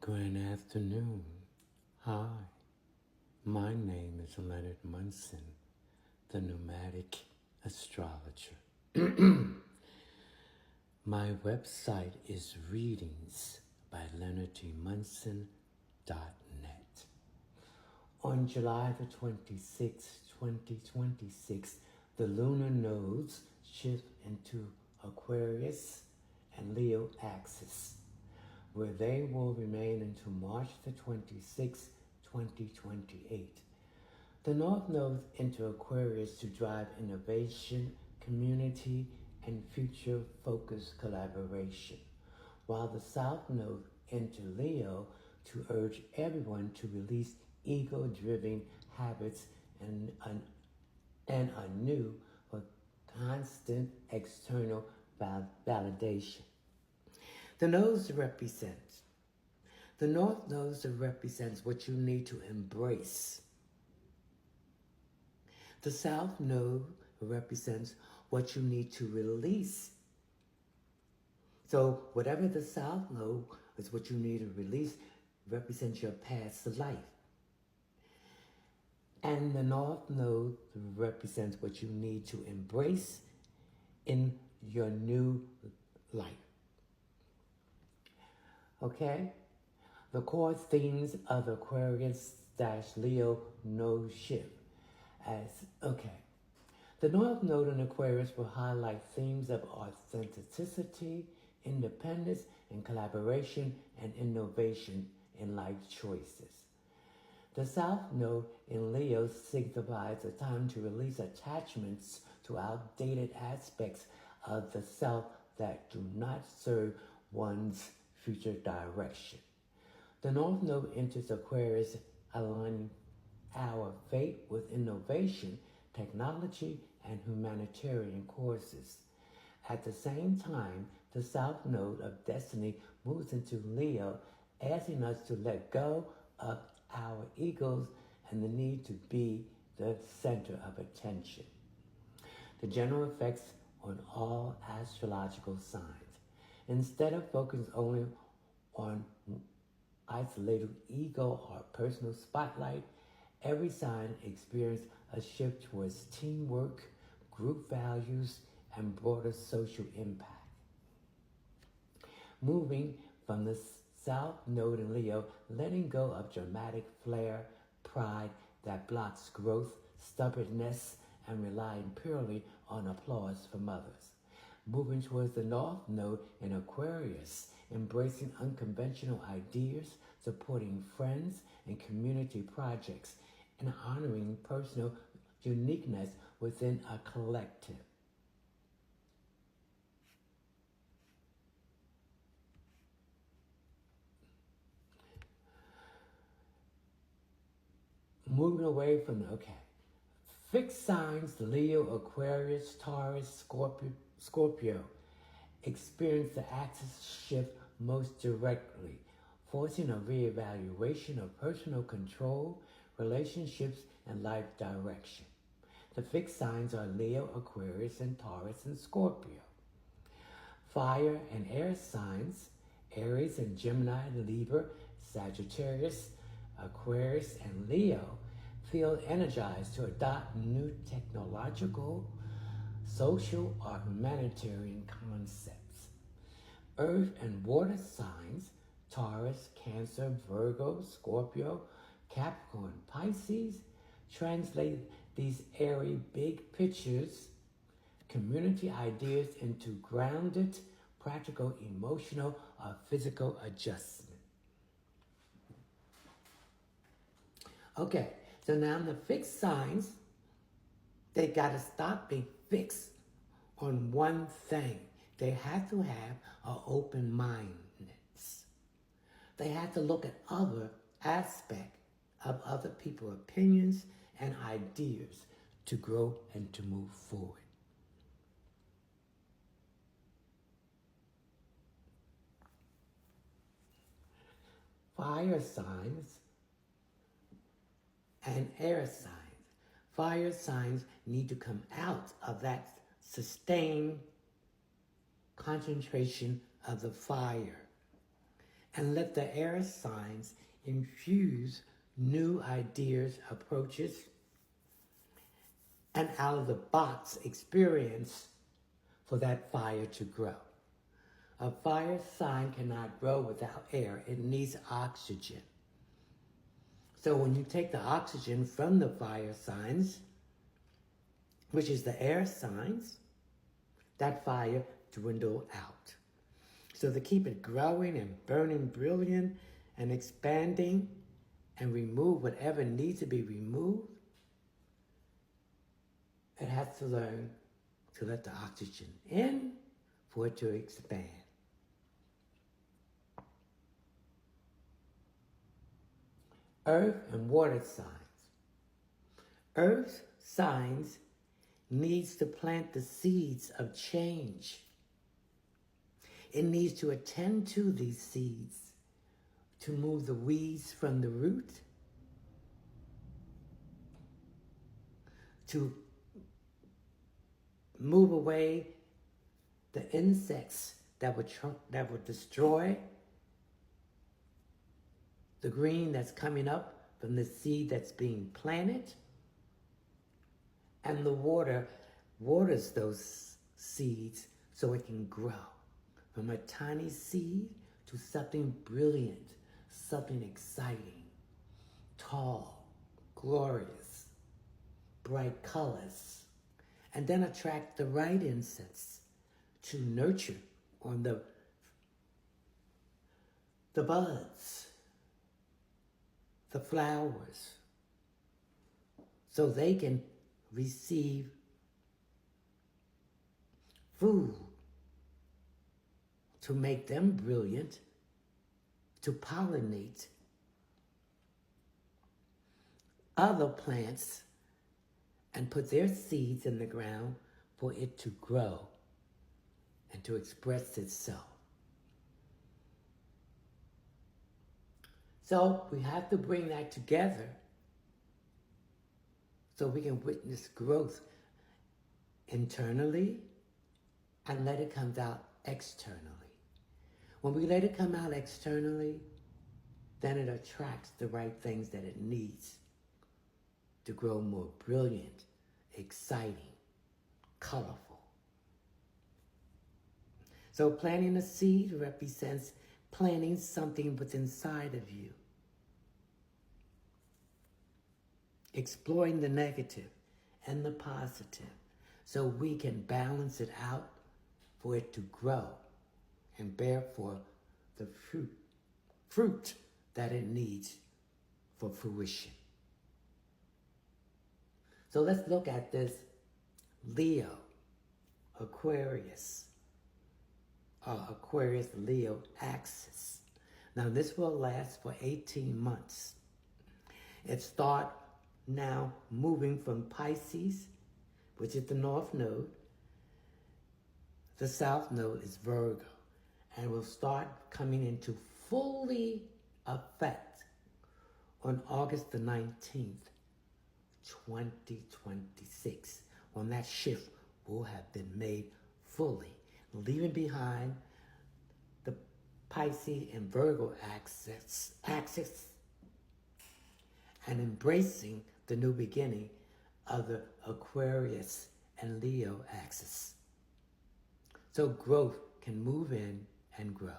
Good afternoon. Hi, my name is Leonard Munson, the nomadic astrologer. My website is readings by leonardmunson.net. On July the 26th, 2026, the lunar nodes shift into Aquarius and Leo axis, where they will remain until March the 26th, 2028. The North Node into Aquarius to drive innovation, community, and future-focused collaboration, while the South Node into Leo to urge everyone to release ego-driven habits and anew for constant external validation. The North Node represents what you need to embrace. The South Node represents what you need to release. So whatever the South Node is what you need to release represents your past life. And the North Node represents what you need to embrace in your new life. Okay? The core themes of Aquarius-Leo node shift The North Node in Aquarius will highlight themes of authenticity, independence, and collaboration and innovation in life choices. The South Node in Leo signifies a time to release attachments to outdated aspects of the self that do not serve one's future direction. The North Node enters Aquarius, aligning our fate with innovation, technology, and humanitarian courses. At the same time, the South Node of Destiny moves into Leo, asking us to let go of our egos and the need to be the center of attention. The general effects on all astrological signs. Instead of focusing only on isolated ego or personal spotlight, every sign experiences a shift towards teamwork, group values, and broader social impact. Moving from the South Node in Leo, letting go of dramatic flair, pride that blocks growth, stubbornness, and relying purely on applause from others. Moving towards the North Node in Aquarius, embracing unconventional ideas, supporting friends and community projects, and honoring personal uniqueness within a collective. Moving away from fixed signs, Leo, Aquarius, Taurus, Scorpio experience the axis shift most directly, forcing a reevaluation of personal control, relationships, and life direction. The fixed signs are Leo, Aquarius, and Taurus, and Scorpio. Fire and air signs, Aries and Gemini, Libra, Sagittarius, Aquarius, and Leo feel energized to adopt new technological, social, or humanitarian concepts. Earth and water signs, Taurus, Cancer, Virgo, Scorpio, Capricorn, Pisces, translate these airy big pictures, community ideas into grounded, practical, emotional, or physical adjustment. Okay, so now the fixed signs, they got to stop being fixed on one thing. They have to have an open-mindedness. They have to look at other aspects of other people's opinions and ideas to grow and to move forward. Fire signs and air signs. Fire signs need to come out of that sustained concentration of the fire and let the air signs infuse new ideas, approaches, and out of the box experience for that fire to grow. A fire sign cannot grow without air. It needs oxygen. So when you take the oxygen from the fire signs, which is the air signs, that fire dwindle out. So to keep it growing and burning brilliant and expanding and remove whatever needs to be removed, it has to learn to let the oxygen in for it to expand. Earth and water signs. Earth signs needs to plant the seeds of change. It needs to attend to these seeds to move the weeds from the root, to move away the insects that would destroy the green that's coming up from the seed that's being planted. And the water waters those seeds so it can grow from a tiny seed to something brilliant, something exciting, tall, glorious, bright colors, and then attract the right insects to nurture on the buds, the flowers, so they can receive food to make them brilliant, to pollinate other plants and put their seeds in the ground for it to grow and to express itself. So we have to bring that together so we can witness growth internally and let it come out externally. When we let it come out externally, then it attracts the right things that it needs to grow more brilliant, exciting, colorful. So planting a seed represents planting something what's inside of you. Exploring the negative and the positive so we can balance it out for it to grow and bear forth the fruit that it needs for fruition. So let's look at this Leo, Aquarius Leo axis. Now this will last for 18 months. It starts now moving from Pisces, which is the north node. The south node is Virgo, and will start coming into fully effect on August the 19th, 2026, when that shift will have been made fully, leaving behind the Pisces and Virgo axis and embracing the new beginning of the Aquarius and Leo axis. So growth can move in and grow.